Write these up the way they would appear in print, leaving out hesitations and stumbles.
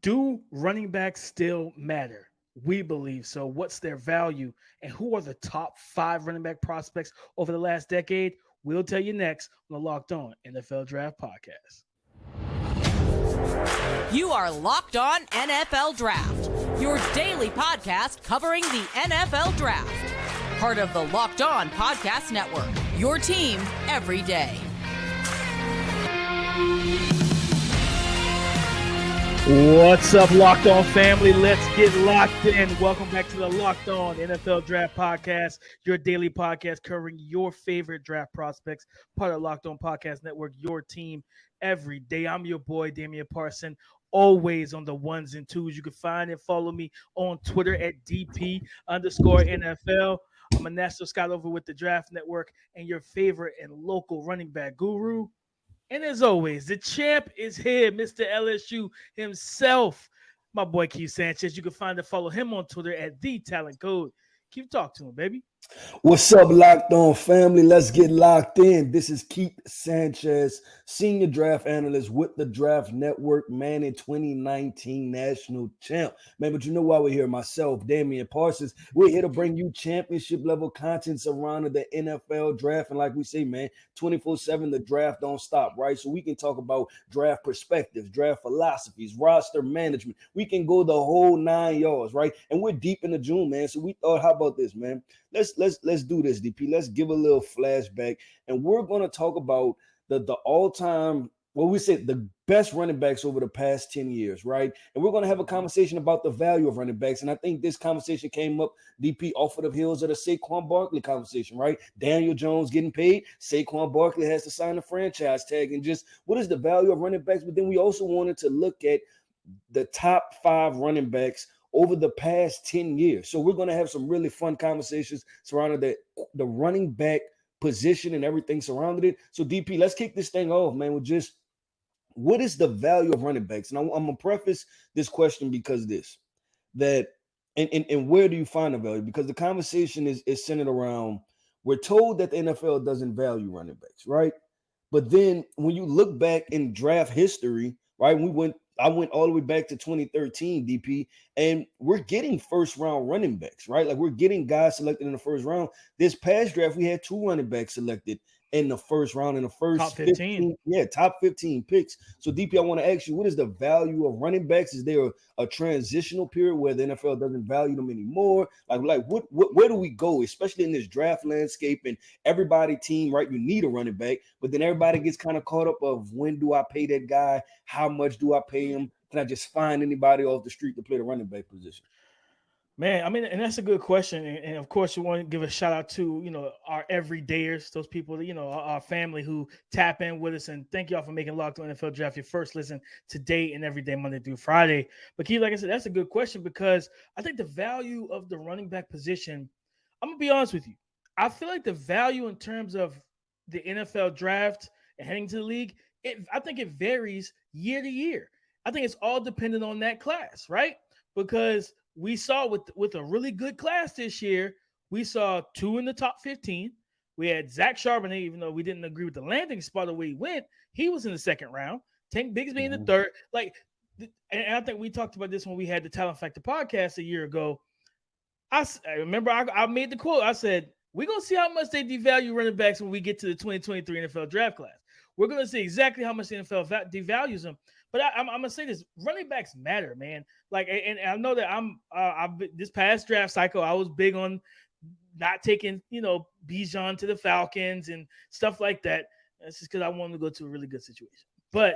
Do running backs still matter? We believe so. What's their value? And who are the top five running back prospects over the last decade? We'll tell you next on the Locked On NFL Draft Podcast. You are Locked On NFL Draft, your daily podcast covering the NFL Draft. Part of the Locked On Podcast Network, your team every day. What's up, Locked On family? Let's get locked in. Welcome back to the Locked On NFL Draft Podcast, your daily podcast covering your favorite draft prospects, part of the Locked On Podcast Network, your team every day. I'm your boy, Damian Parson, always on the ones and twos. You can find and follow me on Twitter at DP_NFL. I'm a national scout over with the Draft Network and your favorite and local running back guru. And as always, the champ is here, Mr. LSU himself, my boy Keith Sanchez. You can find and follow him on Twitter at The Talent Code. Keep talking to him, baby. What's up, Locked On family? Let's get locked in. This is Keith Sanchez, senior draft analyst with the Draft Network, man, in 2019 national champ. Man, but you know why we're here? Myself, Damian Parsons. We're here to bring you championship-level content surrounding the NFL draft. And like we say, man, 24/7, the draft don't stop, right? So we can talk about draft perspectives, draft philosophies, roster management. We can go the whole 9 yards, right? And we're deep into June, man. So we thought, how about this, man? Let's do this, DP. Let's give a little flashback, and we're going to talk about the all-time, well, we said the best running backs over the past 10 years, right? And we're going to have a conversation about the value of running backs. And I think this conversation came up, DP, off of the heels of the Saquon Barkley conversation, right? Daniel Jones getting paid. Saquon Barkley has to sign a franchise tag. And just what is the value of running backs? But then we also wanted to look at the top 5 running backs over the past 10 years. So we're going to have some really fun conversations surrounding the running back position and everything surrounding it. So DP, let's kick this thing off, man, with just what is the value of running backs? And I'm going to preface this question because and where do you find the value? Because the conversation is centered around, we're told that the NFL doesn't value running backs, right? But then when you look back in draft history, right, I went all the way back to 2013, DP, and we're getting first-round running backs, right? Like, we're getting guys selected in the first round. This past draft, we had 2 running backs selected in the first round, in the first top 15. Top 15 picks. So, DP, I want to ask you, what is the value of running backs? Is there a transitional period where the NFL doesn't value them anymore? Like where do we go, especially in this draft landscape and everybody team, right? You need a running back, but then everybody gets kind of caught up of, when do I pay that guy? How much do I pay him? Can I just find anybody off the street to play the running back position? Man, I mean, and that's a good question. And of course, you want to give a shout out to, our everydayers, those people that, our family who tap in with us. And thank y'all for making Locked On NFL Draft your first listen today and every day, Monday through Friday. But Keith, like I said, that's a good question, because I think the value of the running back position, I'm going to be honest with you. I feel like the value in terms of the NFL draft and heading to the league, I think it varies year to year. I think it's all dependent on that class, right? Because we saw with a really good class this year, we saw 2 in the top 15. We had Zach Charbonnet, even though we didn't agree with the landing spot of where he went, he was in the second round. Tank Bigsby in the third. And I think we talked about this when we had the Talent Factor podcast a year ago. I remember I made the quote. I said, we're going to see how much they devalue running backs when we get to the 2023 NFL draft class. We're going to see exactly how much the NFL devalues them. But I'm going to say this: running backs matter, man. Like, and I know that I've this past draft cycle, I was big on not taking, Bijan to the Falcons and stuff like that. That's just because I wanted to go to a really good situation. But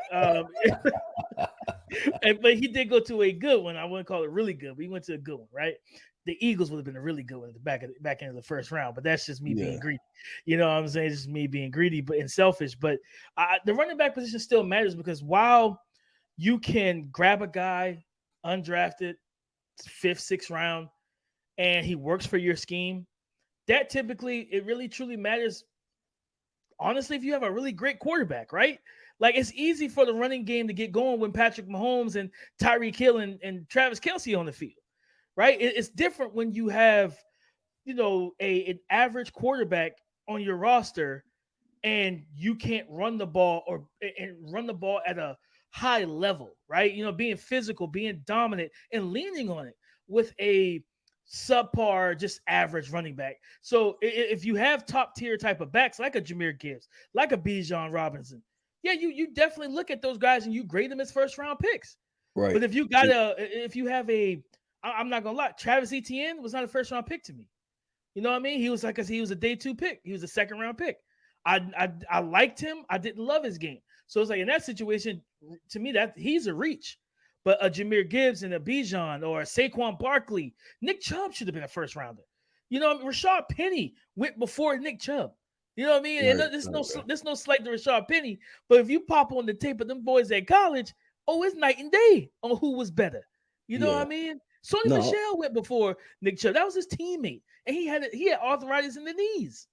but he did go to a good one. I wouldn't call it really good, but he went to a good one, right? The Eagles would have been a really good one at the back end of the first round, but that's just me being greedy. You know what I'm saying? It's just me being greedy and selfish. But the running back position still matters, because while you can grab a guy undrafted, 5th, 6th round, and he works for your scheme, that typically, it really truly matters, honestly, if you have a really great quarterback, right? Like, it's easy for the running game to get going when Patrick Mahomes and Tyreek Hill and Travis Kelce on the field, right? It's different when you have, an average quarterback on your roster and you can't run the ball and run the ball at a high level, right? Being physical, being dominant, and leaning on it with a subpar, just average running back. So if you have top tier type of backs like a Jahmyr Gibbs, like a Bijan Robinson, yeah, you definitely look at those guys and you grade them as first round picks. Right. But if you have I'm not gonna lie, Travis Etienne was not a first round pick to me. You know what I mean? He was like, he was a day 2 pick. He was a second round pick. I liked him. I didn't love his game. So it's like in that situation, to me, that he's a reach. But a Jahmyr Gibbs and a Bijan or a Saquon Barkley, Nick Chubb should have been a first rounder. Rashad Penny went before Nick Chubb. You know what I mean? Right, And there's no slight to Rashad Penny. But if you pop on the tape of them boys at college, it's night and day on who was better. You know what I mean? Sony No. Michel went before Nick Chubb. That was his teammate, and he had arthritis in the knees.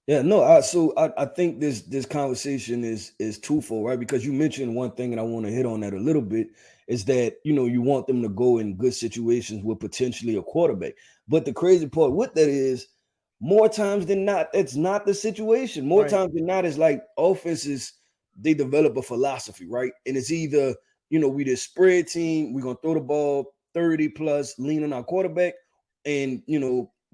Yeah, no. So I think this conversation is twofold, right? Because you mentioned one thing, and I want to hit on that a little bit, is that you want them to go in good situations with potentially a quarterback. But the crazy part with that is, more times than not, that's not the situation. More times than not, it's like offenses, they develop a philosophy, right? And it's either we this spread team, we're gonna throw the ball 30 plus, lean on our quarterback, and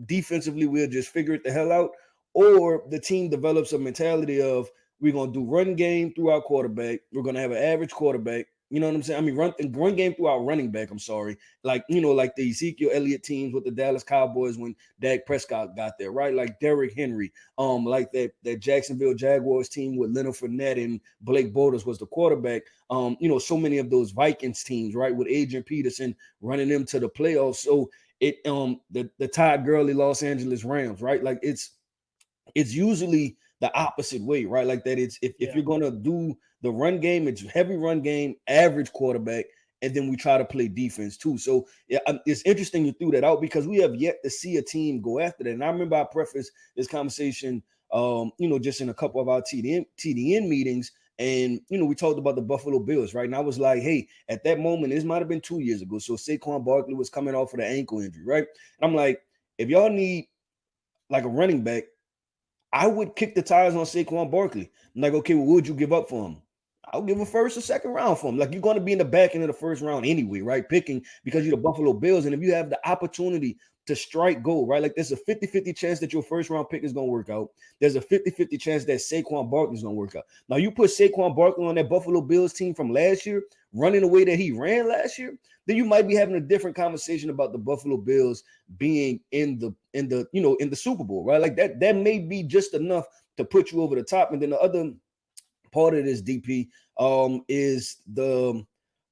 defensively we'll just figure it the hell out. Or the team develops a mentality of, we're going to do run game through our quarterback. We're going to have an average quarterback. You know what I'm saying? I mean, run game through our running back. I'm sorry. Like the Ezekiel Elliott teams with the Dallas Cowboys when Dak Prescott got there, right? Like Derrick Henry, like that Jacksonville Jaguars team with Leonard Fournette and Blake Bortles was the quarterback. So many of those Vikings teams, right, with Adrian Peterson running them to the playoffs. So the Todd Gurley Los Angeles Rams, right? Like it's usually the opposite way, right? Like that. If you're gonna do the run game, it's heavy run game, average quarterback, and then we try to play defense too. So yeah, it's interesting you threw that out because we have yet to see a team go after that. And I remember I prefaced this conversation, just in a couple of our TDN meetings, and we talked about the Buffalo Bills, right? And I was like, hey, at that moment, this might have been 2 years ago. So Saquon Barkley was coming off of the ankle injury, right? And I'm like, if y'all need like a running back, I would kick the tires on Saquon Barkley. I'm like, okay, well, what would you give up for him? I'll give a first or second round for him. Like, you're going to be in the back end of the first round anyway, right? Picking because you're the Buffalo Bills. And if you have the opportunity to strike gold, right? Like, there's a 50-50 chance that your first round pick is going to work out. There's a 50-50 chance that Saquon Barkley is going to work out. Now, you put Saquon Barkley on that Buffalo Bills team from last year, running the way that he ran last year, then you might be having a different conversation about the Buffalo Bills being in the Super Bowl, right? Like that may be just enough to put you over the top. And then the other part of this, DP, is the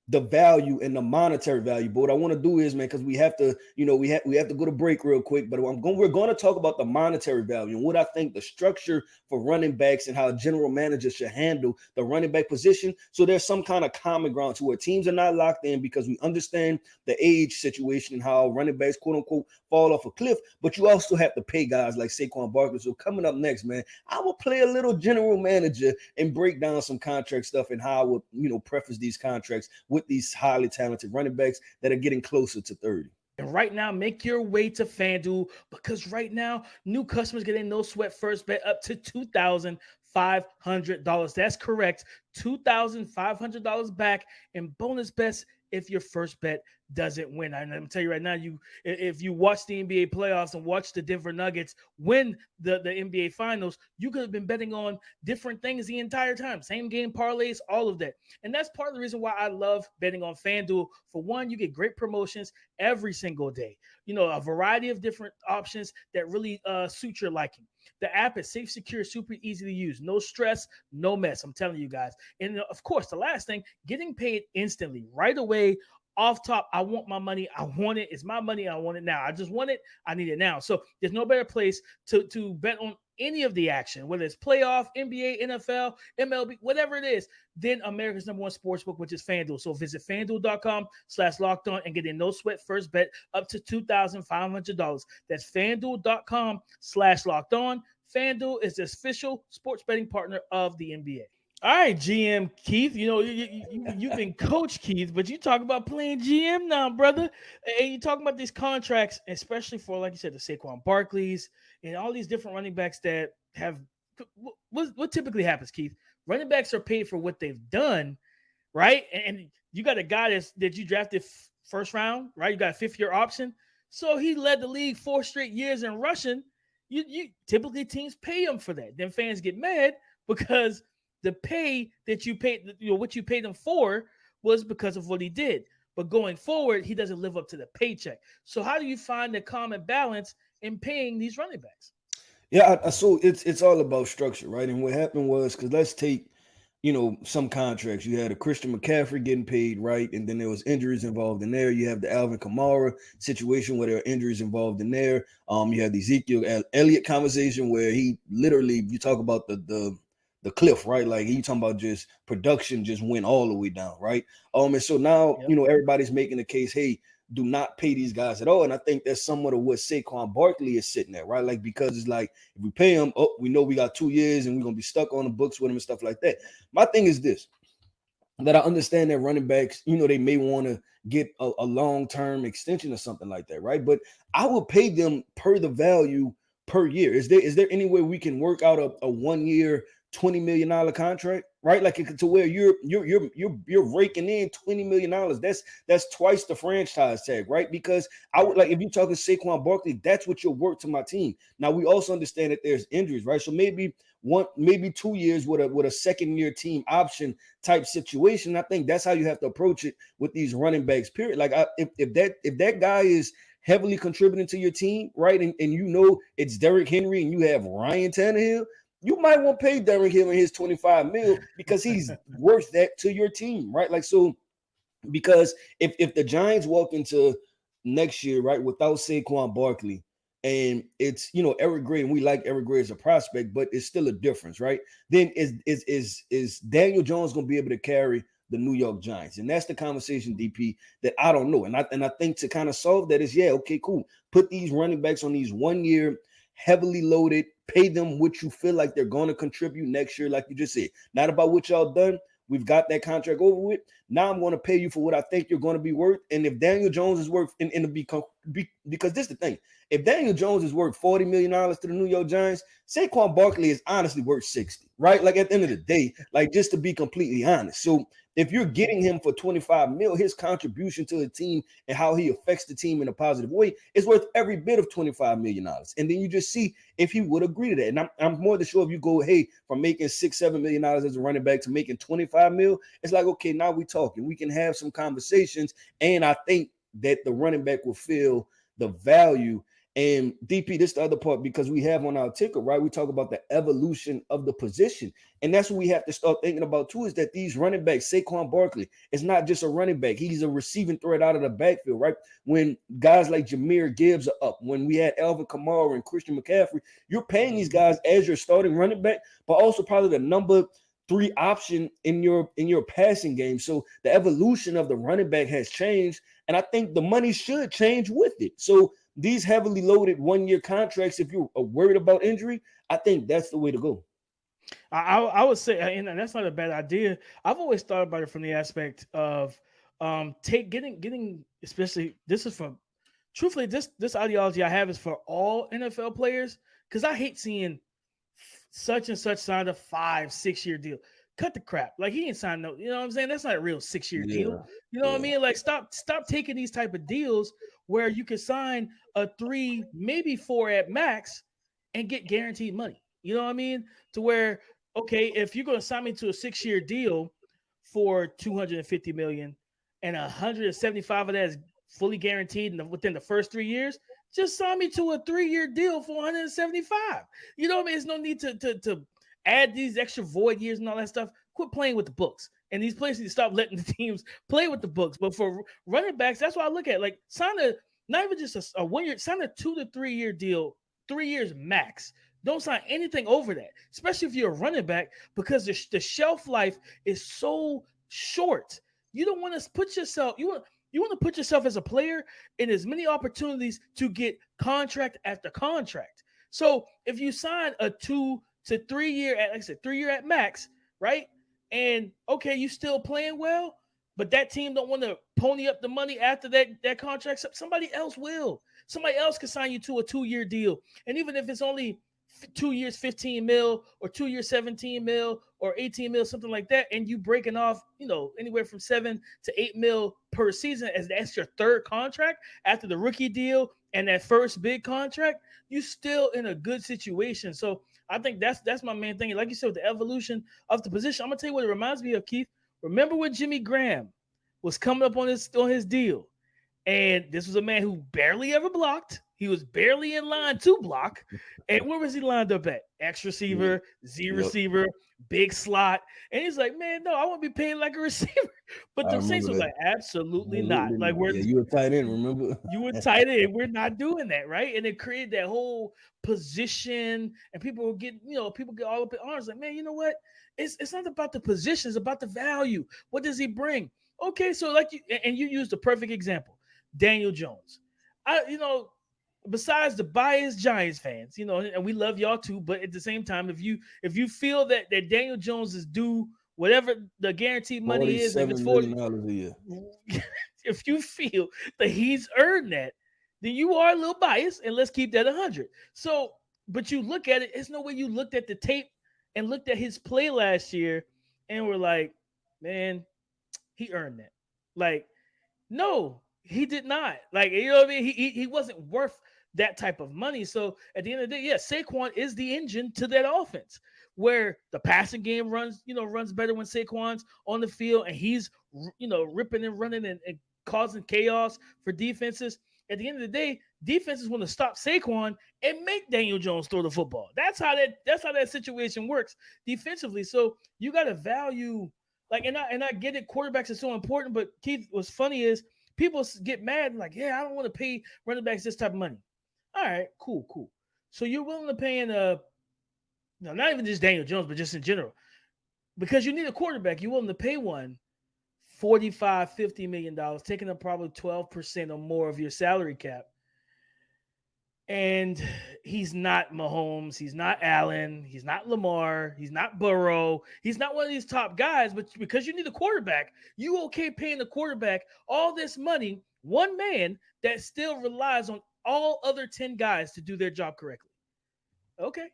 value and the monetary value. But what I want to do is, man, because we have to go to break real quick. But we're going to talk about the monetary value and what I think the structure for running backs and how a general manager should handle the running back position. So there's some kind of common ground to where teams are not locked in because we understand the age situation and how running backs, quote unquote, fall off a cliff. But you also have to pay guys like Saquon Barkley. So coming up next, man, I will play a little general manager and break down some contract stuff and how I would, preface these contracts with these highly talented running backs that are getting closer to 30. And right now, make your way to FanDuel because right now, new customers get a no sweat first bet up to $2,500. That's correct. $2,500 back in bonus bets if your first bet doesn't win. And I'm tell you right now, if you watch the NBA playoffs and watch the Denver Nuggets win the NBA finals, you could have been betting on different things the entire time. Same game parlays, all of that. And that's part of the reason why I love betting on FanDuel. For one, you get great promotions every single day. A variety of different options that really suit your liking. The app is safe, secure, super easy to use. No stress, no mess. I'm telling you guys. And of course, the last thing, getting paid instantly, right away, off top. I want my money. I want it. It's my money. I want it now. I just want it. I need it now. So there's no better place to bet on any of the action, whether it's playoff, NBA, NFL, MLB, whatever it is, then America's #1 sportsbook, which is FanDuel. So visit FanDuel.com/lockedon and get a no sweat first bet up to $2,500. That's FanDuel.com/lockedon. FanDuel is the official sports betting partner of the NBA. All right, GM Keith, you've been Coach Keith, but you talk about playing GM now, brother. And you talking about these contracts, especially for, like you said, the Saquon Barkleys and all these different running backs that have what typically happens, Keith? Running backs are paid for what they've done, right? And you got a guy that you drafted first round, right? You got a 5th-year option. So he led the league 4 straight years in rushing. You typically teams pay him for that. Then fans get mad because the pay that you paid, what you paid him for was because of what he did. But going forward, he doesn't live up to the paycheck. So how do you find the common balance in paying these running backs? Yeah, so it's all about structure, right? And what happened was, because let's take, some contracts. You had a Christian McCaffrey getting paid, right? And then there was injuries involved in there. You have the Alvin Kamara situation where there are injuries involved in there. You have the Ezekiel Elliott conversation where he literally, you talk about the cliff, right? Like you talking about just production just went all the way down, right? And so now, everybody's making the case, hey, do not pay these guys at all. And I think that's somewhat of what Saquon Barkley is sitting at, right? Like, because it's like, if we pay him, we know we got 2 years and we're going to be stuck on the books with him and stuff like that. My thing is this, that I understand that running backs, they may want to get a long-term extension or something like that, right? But I would pay them per the value per year. Is there any way we can work out a 1 year, $20 million contract, right? Like to where you're raking in $20 million. That's twice the franchise tag, right? Because I would like, if you're talking Saquon Barkley, that's what you're worth to my team. Now we also understand that there's injuries, right? So maybe 2 years with a second year team option type situation. I think that's how you have to approach it with these running backs, period. Like if that guy is heavily contributing to your team, right? And it's Derrick Henry and you have Ryan Tannehill, you might want to pay Derrick Henry his $25 million because he's worth that to your team, right? Like, so because if the Giants walk into next year, right, without Saquon Barkley, and it's Eric Gray, and we like Eric Gray as a prospect, but it's still a difference, right? Then is Daniel Jones going to be able to carry the New York Giants? And that's the conversation, DP, that I don't know. And I think to kind of solve that is, okay, cool. Put these running backs on these 1 year, heavily loaded, pay them what you feel like they're going to contribute next year, like you just said. Not about what y'all done. We've got that contract over with. Now I'm going to pay you for what I think you're going to be worth. And if Daniel Jones is worth, because this is the thing, if Daniel Jones is worth $40 million to the New York Giants, Saquon Barkley is honestly worth 60, right? Like at the end of the day, like just to be completely honest. So if you're getting him for $25 million, his contribution to the team and how he affects the team in a positive way is worth every bit of $25 million. And then you just see if he would agree to that. And I'm more than sure if you go, hey, from making $6-7 million as a running back to making $25 million, it's like, okay, now we talking. We can have some conversations. And I think that the running back will feel the value. And DP, this is the other part, because we have on our ticker, right? We talk about the evolution of the position. And that's what we have to start thinking about too, is that these running backs, Saquon Barkley, is not just a running back. He's a receiving threat out of the backfield, right? When guys like Jahmyr Gibbs are up, when we had Alvin Kamara and Christian McCaffrey, you're paying these guys as your starting running back, but also probably the number 3 option in your passing game. So the evolution of the running back has changed, and I think the money should change with it. So these heavily loaded 1 year contracts, if you're worried about injury, I think that's the way to go. I would say, and that's not a bad idea. I've always thought about it from the aspect of getting, especially this is for, truthfully, this ideology I have is for all NFL players, because I hate seeing such and such signed a 5-6 year deal. Cut the crap. Like, he ain't signed no, you know what I'm saying? That's not a real 6 year deal. You know what I mean? Like, stop taking these type of deals where you can sign a 3, maybe 4 at max and get guaranteed money. You know what I mean? To where, okay, if you're going to sign me to a 6 year deal for $250 million and 175 of that is fully guaranteed within the first 3 years, just sign me to a 3 year deal for 175. You know what I mean? There's no need to add these extra void years and all that stuff. Quit playing with the books. And these places need to stop letting the teams play with the books. But for running backs, that's what I look at. Like, sign not even just a 1 year, sign a 2 to 3 year deal, 3 years max. Don't sign anything over that, especially if you're a running back, because the shelf life is so short. You don't want to put yourself, you want to put yourself as a player in as many opportunities to get contract after contract. So if you sign a 2 to 3 year, like I said, 3 year at max, right? And okay, you still playing well, but that team don't want to pony up the money after that contract. Somebody else will. Somebody else can sign you to a 2 year deal. And even if it's only 2 years 15 mil or 2 years 17 mil or 18 mil, something like that, and you breaking off, anywhere from 7 to 8 mil per season, as that's your third contract after the rookie deal and that first big contract, you still in a good situation. So I think that's my main thing. Like you said, with the evolution of the position, I'm gonna tell you what it reminds me of, Keith. Remember when Jimmy Graham was coming up on his deal, and this was a man who barely ever blocked. He was barely in line to block. And where was he lined up at? X receiver, Z receiver, big slot. And he's like, man, no, I want to be paid like a receiver. But the Saints was like, absolutely not. Like, you were tight end, remember? You were tight end. We're not doing that, right? And it created that whole position, and people get all up in arms. Like, man, you know what? It's not about the position, it's about the value. What does he bring? Okay, so you used the perfect example, Daniel Jones. Besides the biased Giants fans, and we love y'all too, but at the same time, if you feel that Daniel Jones is due whatever the guaranteed money is, if it's $40 million a year, if you feel that he's earned that, then you are a little biased, and let's keep that 100. So, but you look at it, there's no way you looked at the tape and looked at his play last year and were like, man, he earned that. Like, no, he did not. Like, you know what I mean? He wasn't worth that type of money. So at the end of the day, yeah, Saquon is the engine to that offense, where the passing game runs better when Saquon's on the field and he's, ripping and running and causing chaos for defenses. At the end of the day, defenses want to stop Saquon and make Daniel Jones throw the football. That's how that situation works defensively. So you got to value, and I get it, quarterbacks are so important, but Keith, what's funny is people get mad and like, yeah, I don't want to pay running backs this type of money. All right, cool. So you're willing to pay not even just Daniel Jones, but just in general, because you need a quarterback, you're willing to pay one $45-50 million, taking up probably 12% or more of your salary cap. And he's not Mahomes, he's not Allen, he's not Lamar, he's not Burrow, he's not one of these top guys, but because you need a quarterback, you okay paying the quarterback all this money, one man that still relies on all other 10 guys to do their job correctly. Okay.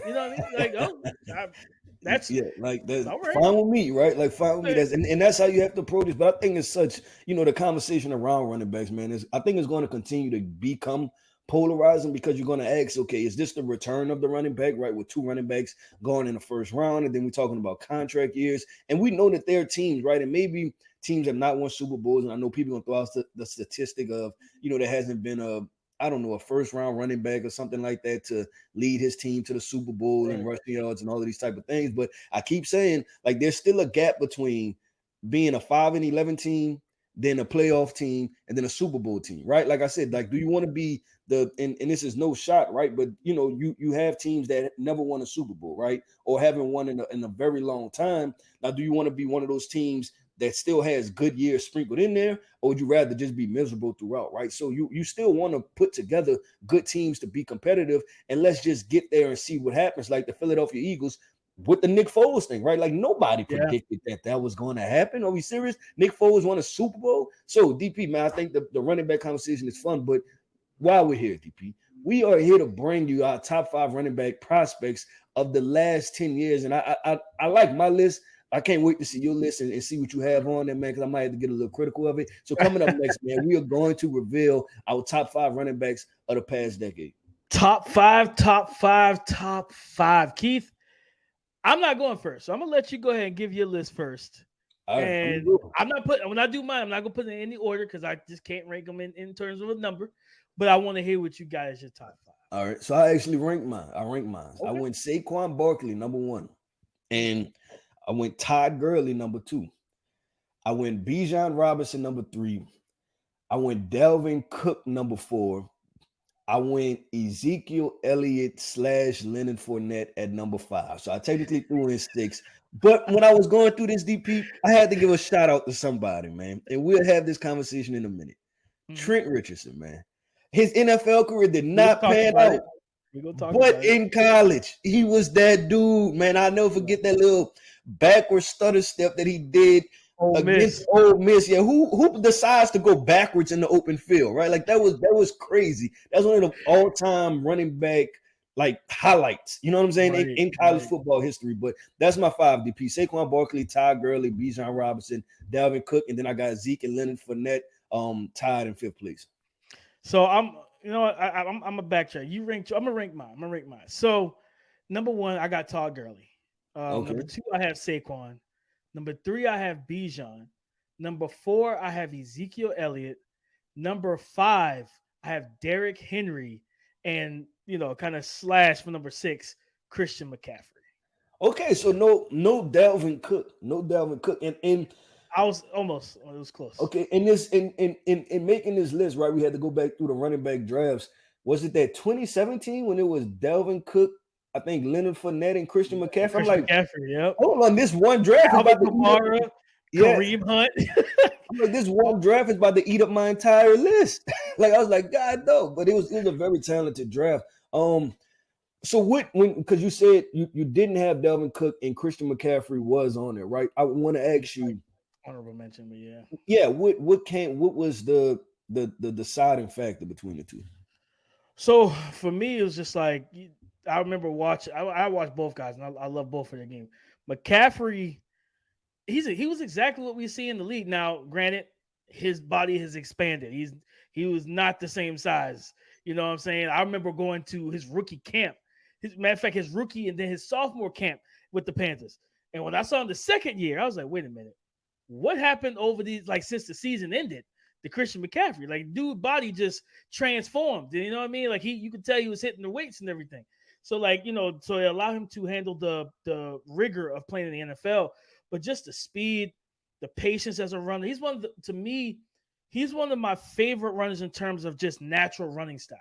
You know what I mean? Like, that's right. Fine with me, right? Like, fine with me. And that's how you have to approach this. But I think it's such, the conversation around running backs, man, I think it's going to continue to become polarizing, because you're going to ask, okay, is this the return of the running back, right? With 2 running backs going in the first round, and then we're talking about contract years, and we know that there are teams, right? And maybe teams have not won Super Bowls, and I know people going to throw out the statistic of, there hasn't been a first round running back or something like that to lead his team to the Super Bowl and rushing yards and all of these type of things. But I keep saying, like, there's still a gap between being a 5-11 team, then a playoff team, and then a Super Bowl team, right? Like I said, like, do you want to be and this is no shot, right? But you have teams that never won a Super Bowl, right? Or haven't won in a very long time. Now, do you want to be one of those teams that still has good years sprinkled in there, or would you rather just be miserable throughout, right? So you still want to put together good teams to be competitive, and let's just get there and see what happens. Like the Philadelphia Eagles with the Nick Foles thing, right? Like, nobody predicted that was going to happen. Are we serious? Nick Foles won a Super Bowl. So DP, man, I think the running back conversation is fun, but while we're here, DP, we are here to bring you our top 5 running back prospects of the last 10 years. And I like my list. I can't wait to see your list and see what you have on there, man, because I might have to get a little critical of it. So coming up next, man, we are going to reveal our top 5 running backs of the past decade. Top five. Keith, I'm not going first, so I'm going to let you go ahead and give your list first. Right, and when I do mine, I'm not going to put it in any order because I just can't rank them in terms of a number. But I want to hear what you guys your top 5. All right. So I actually ranked mine. Okay. I went Saquon Barkley, number 1. And I went Todd Gurley, number 2. I went Bijan Robinson, number 3. I went Dalvin Cook, number 4. I went Ezekiel Elliott / Leonard Fournette at number 5. So I technically threw in 6. But when I was going through this DP, I had to give a shout out to somebody, man. And we'll have this conversation in a minute. Trent Richardson, man. His NFL career did not pan out. But in college, he was that dude, man. I'll never forget that little backward stutter step that he did against Ole Miss. Yeah, who decides to go backwards in the open field, right? Like that was crazy. That's one of the all-time running back like highlights, you know what I'm saying, Right, in college right. football history. But that's my 5 DP: Saquon Barkley, Ty Gurley, Bijan Robinson, Dalvin Cook, and then I got Zeke and Leonard Fournette tied in 5th place. So I'm, you know, what, I'm a backtrack. You rank. I'm gonna rank mine. So number 1, I got Todd Gurley. Number Okay. 2, I have Saquon. Number 3, I have Bijan. Number 4, I have Ezekiel Elliott. Number 5, I have Derrick Henry, and kind of slash for number 6, Christian McCaffrey. Okay, so no Dalvin Cook, and I was almost. It was close. okay, in this in making this list, right? We had to go back through the running back drafts. Was it that 2017 when it was Dalvin Cook, I think Leonard Fournette and Christian And McCaffrey? I'm Christian like, McCaffrey. Yep. hold on, this one draft is Alvin about to eat up. Kamara, Yeah, Kareem Hunt. I'm like, this one draft is about to eat up my entire list. Like I was like, God no, but it was a very talented draft. So because you said you didn't have Dalvin Cook and Christian McCaffrey was on there, right? I want to ask you, Honorable mention, but yeah. yeah, what was the deciding factor between the two? So for me, it was just like I remember watching. I watched both guys, and I love both of their game. McCaffrey, he was exactly what we see in the league. Now, granted, his body has expanded. He was not the same size. You know what I'm saying? I remember going to his rookie camp. Matter of fact, his rookie and then his sophomore camp with the Panthers. And when I saw him the second year, I was like, wait a minute, what happened over these since the season ended? The Christian McCaffrey, dude, body just transformed. You know what I mean? You could tell he was hitting the weights and everything. So so it allowed him to handle the rigor of playing in the NFL, but just the speed, the patience as a runner. To me, he's one of my favorite runners in terms of just natural running style.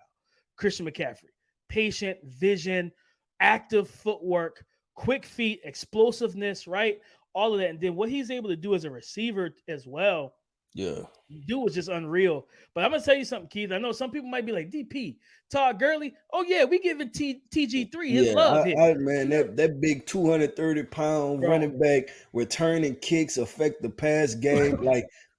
Christian McCaffrey, patient, vision, active footwork, quick feet, explosiveness, right? All of that. And then what he's able to do as a receiver as well. Yeah. Dude was just unreal. But I'm gonna tell you something, Keith. I know some people might be like, DP, Todd Gurley. Oh yeah, we giving TG3 his love here. Man, that big 230-pound Bro, running back returning kicks affect the pass game.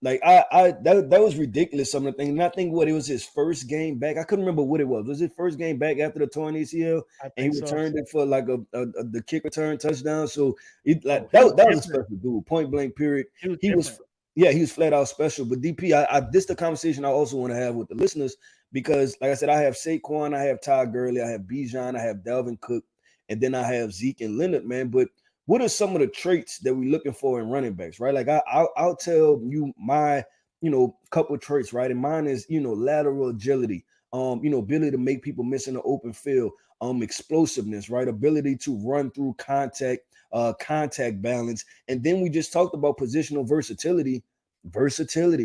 That was ridiculous. Some of the things. And I think it was his first game back. I couldn't remember what it was. Was it first game back after the torn ACL? I And think he so. returned it for like the kick return touchdown. So that he was was a special dude. Point blank period. He was He was flat out special. But DP, this the conversation I also want to have with the listeners because, like I said, I have Saquon, I have Todd Gurley, I have Bijan, I have Dalvin Cook, and then I have Zeke and Leonard, man. But what are some of the traits that we're looking for in running backs, right? Like I'll tell you my, couple of traits, right? And mine is, lateral agility, ability to make people miss in the open field, explosiveness, right? Ability to run through contact balance. And then we just talked about positional versatility,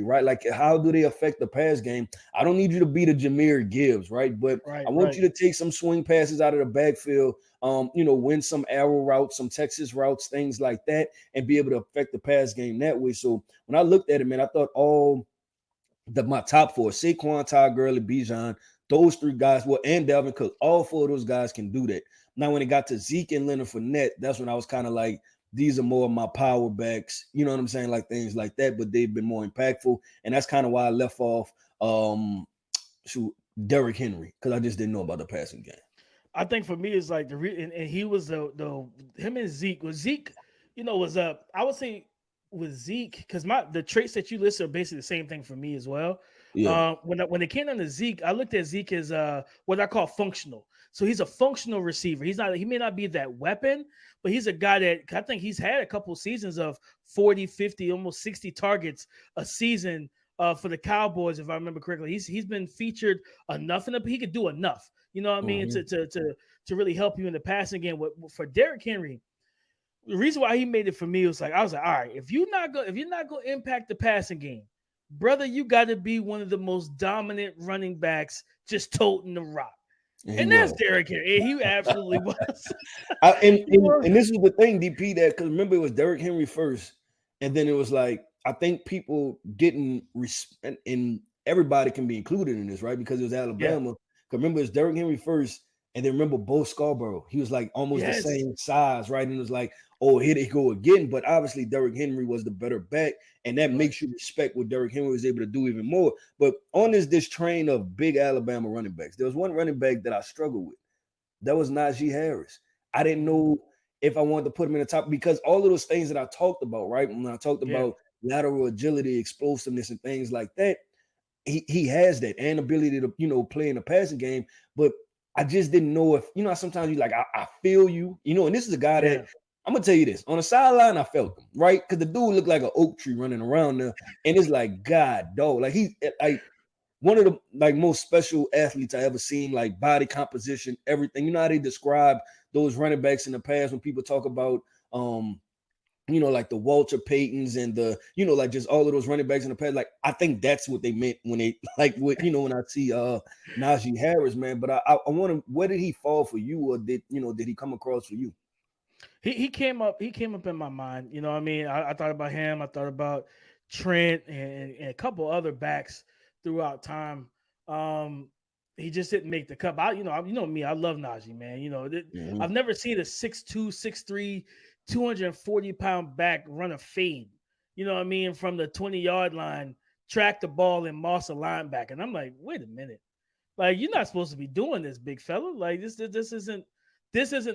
right? Like how do they affect the pass game? I don't need you to be the Jahmyr Gibbs, right? But I want you to take some swing passes out of the backfield, win some arrow routes, some Texas routes, things like that, and be able to affect the pass game that way. So when I looked at it, man, I thought my top 4, Saquon, Todd Gurley, Bijan, those 3 guys, and Dalvin Cook, all 4 of those guys can do that. Now, when it got to Zeke and Leonard Fournette, that's when I was kind of like, these are more of my power backs, you know what I'm saying? Like things like that, but they've been more impactful. And that's kind of why I left off Derrick Henry, because I just didn't know about the passing game. I think for me it's like and he was the him and Zeke was I would say with Zeke because the traits that you listed are basically the same thing for me as well. Yeah. When it came down to Zeke, I looked at Zeke as what I call functional. So he's a functional receiver. He may not be that weapon, but he's a guy that I think he's had a couple seasons of 40, 50, almost 60 targets a season for the Cowboys, if I remember correctly. He's been featured enough he could do enough. You know what I mean? To really help you in the passing game. For Derrick Henry, the reason why he made it for me was I was like, all right, if you're not going to impact the passing game, brother, you got to be one of the most dominant running backs just toting the rock. And that's Derrick Henry. He absolutely was. And this is the thing, DP, that because remember it was Derrick Henry first, and then it was like I think people didn't and everybody can be included in this, right? Because it was Alabama. Because remember it's Derrick Henry first, and then remember Bo Scarborough. He was like almost the same size, right? And it was like, oh, here they go again. But obviously Derrick Henry was the better back, and that makes you respect what Derrick Henry was able to do even more. But on this train of big Alabama running backs, there was one running back that I struggled with, that was Najee Harris. I didn't know if I wanted to put him in the top because all of those things that I talked about, right? When I talked about lateral agility, explosiveness, and things like that, he has that and ability to, play in the passing game. But I just didn't know if, sometimes you like, I feel you, and this is a guy that I'm gonna tell you this on the sideline, I felt him, right? Because the dude looked like an oak tree running around there, and it's like, God, dog, like he's like one of the like most special athletes I ever seen, like body composition, everything. You know how they describe those running backs in the past when people talk about like the Walter Paytons and the, like just all of those running backs in the past. Like, I think that's what they meant when they like what, when I see Najee Harris, man. But I want to, where did he fall for you, or did he come across for you? He came up in my mind. You know what I mean? I thought about him. I thought about Trent and a couple other backs throughout time. He just didn't make the cut. You know me, I love Najee, man. I've never seen a 6'2", 6'3", 240-pound back run a fade. You know what I mean? From the 20-yard line, track the ball and moss a linebacker. And I'm like, wait a minute. Like, you're not supposed to be doing this, big fella. Like, this isn't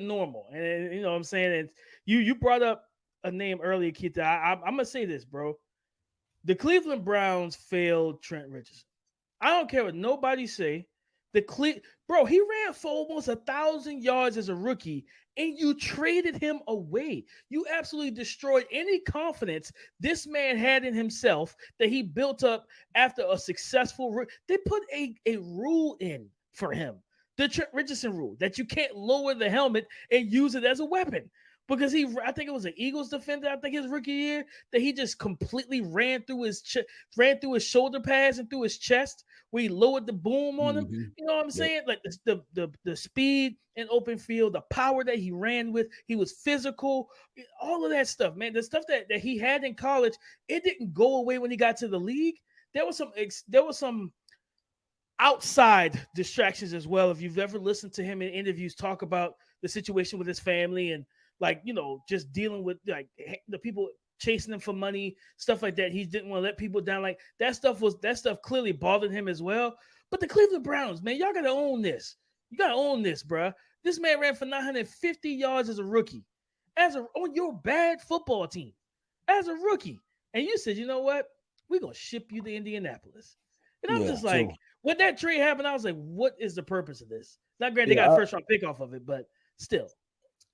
normal. And you know what I'm saying? And you brought up a name earlier, Keith. I'm gonna say this, bro. The Cleveland Browns failed Trent Richardson. I don't care what nobody say. Bro, he ran for almost 1,000 yards as a rookie, and you traded him away. You absolutely destroyed any confidence this man had in himself that he built up after a successful. They put a rule in for him, the Trent Richardson rule, that you can't lower the helmet and use it as a weapon. Because I think it was an Eagles defender, I think his rookie year, that he just completely ran through his shoulder pads and through his chest, where he lowered the boom on him. You know what I'm saying? Like the speed in open field, the power that he ran with, he was physical, all of that stuff, man. The stuff that he had in college, it didn't go away when he got to the league. There was some outside distractions as well. If you've ever listened to him in interviews talk about the situation with his family and just dealing with like the people chasing him for money, stuff like that. He didn't want to let people down. Like that stuff clearly bothered him as well. But the Cleveland Browns, man, y'all gotta own this. You gotta own this, bro. This man ran for 950 yards as a rookie, on your bad football team, as a rookie. And you said, you know what? We're gonna ship you to Indianapolis. And I'm just like, when that trade happened, I was like, what is the purpose of this? Not granted, they got a first round pick off of it, but still.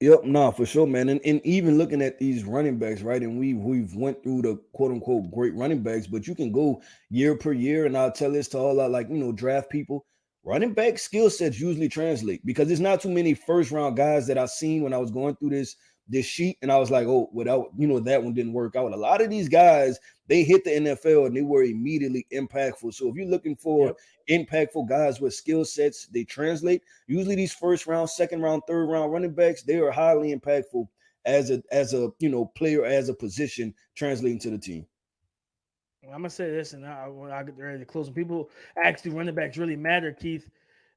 Yep, no, for sure, man. And even looking at these running backs, right? And we've went through the quote unquote great running backs, but you can go year per year, and I'll tell this to all our draft people. Running back skill sets usually translate because there's not too many first round guys that I've seen when I was going through this sheet, and I was like, oh, without that one didn't work out. A lot of these guys, they hit the NFL and they were immediately impactful. So if you're looking for impactful guys with skill sets, they translate. Usually these first round, second round, third round running backs, they are highly impactful as a player, as a position translating to the team. I'm gonna say this, and when I get ready to close, when people ask, do running backs really matter, Keith?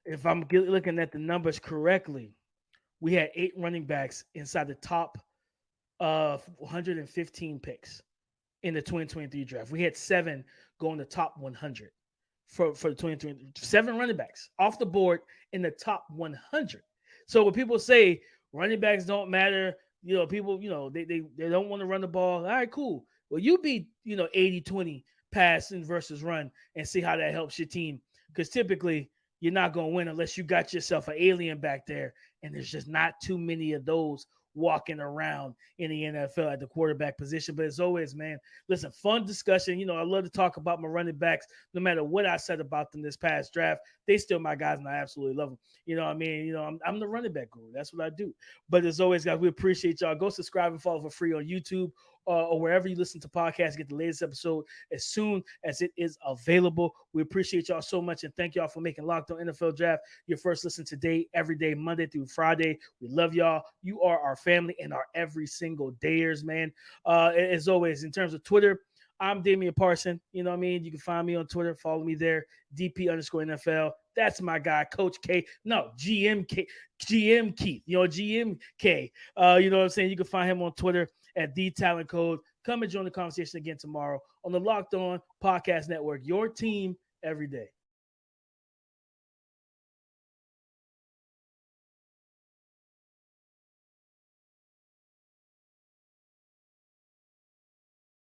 If I'm looking at the numbers correctly, we had 8 running backs inside the top 115 picks in the 2023 draft. We had 7 going to top 100 for the 2023. 7 running backs off the board in the top 100. So when people say running backs don't matter, people, they don't want to run the ball. All right, cool. Well, you be 80-20 passing versus run and see how that helps your team. Because typically you're not going to win unless you got yourself an alien back there. And there's just not too many of those walking around in the NFL at the quarterback position. But as always, man, listen, fun discussion. I love to talk about my running backs. No matter what I said about them this past draft, they still my guys, and I absolutely love them. You know what I mean? I'm the running back guru. That's what I do. But as always, guys, we appreciate y'all. Go subscribe and follow for free on YouTube or wherever you listen to podcasts. Get the latest episode as soon as it is available. We appreciate y'all so much, and thank y'all for making Locked On NFL Draft your first listen today, every day, Monday through Friday. We love y'all. You are our family and our every single dayers, man. As always, in terms of Twitter, I'm Damian Parson. You know what I mean? You can find me on Twitter. Follow me there, DP_NFL. That's my guy, Coach K. No, GM Keith. GM K. You know what I'm saying? You can find him on Twitter at The Talent Code. Come and join the conversation again tomorrow on the Locked On Podcast Network. Your team every day.